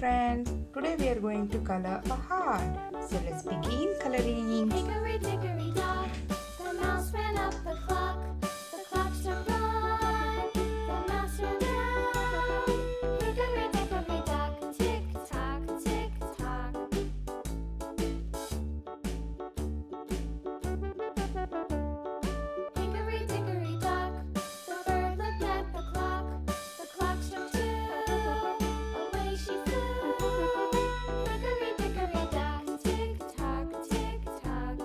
friends. Today we are going to color a heart. So let's begin coloring. Hickory dickory dock, the mouse ran up the clock. The clock struck one, the mouse ran down. Hickory dickory dock, tick tock, tick tock. Hickory dickory dock, the bird looked at the clock. The clock struck two, away she flew. Hickory dickory dock, tick tock, tick tock.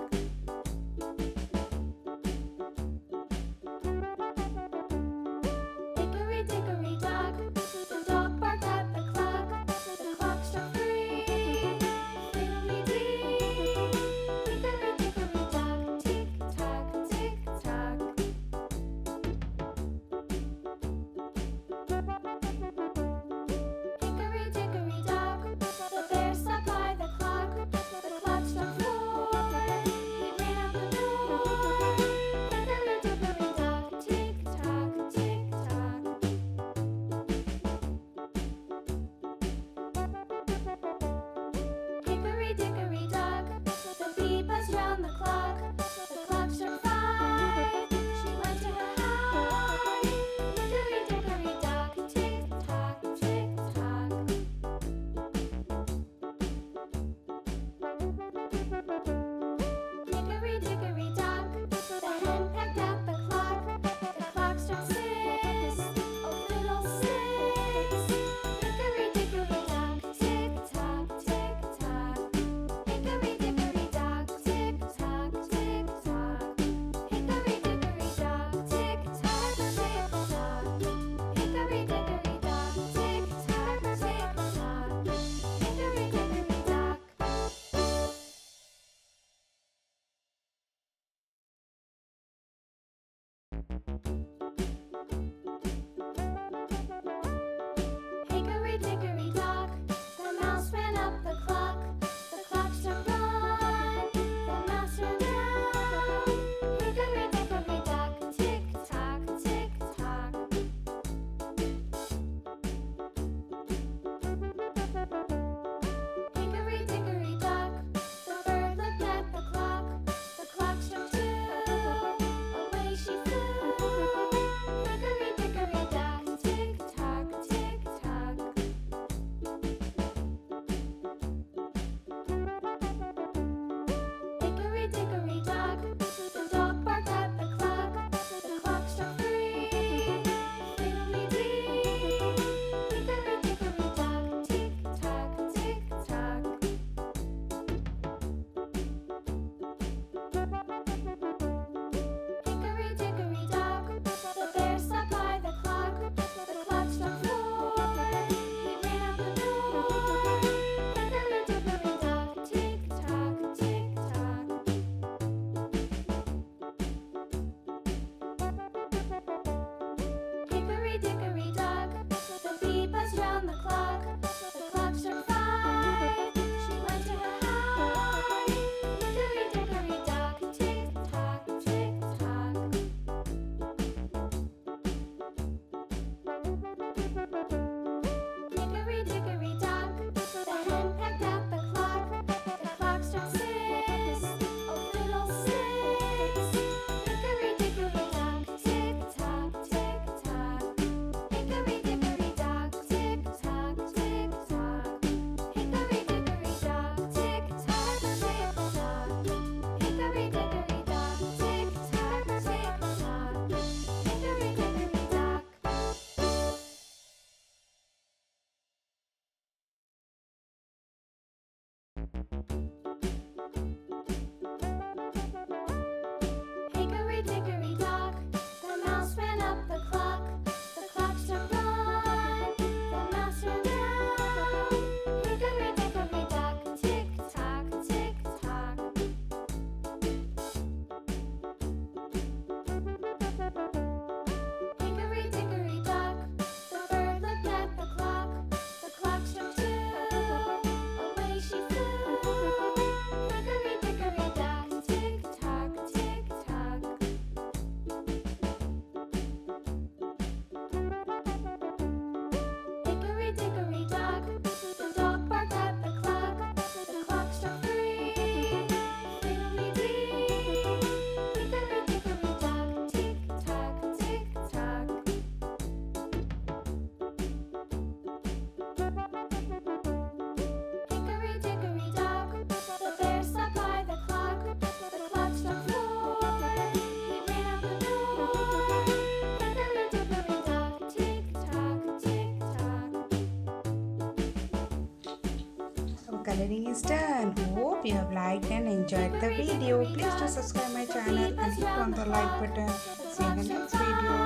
coloring is done. Hope you have liked and enjoyed the video. Please do subscribe my channel and hit on the like button. See you in the next video.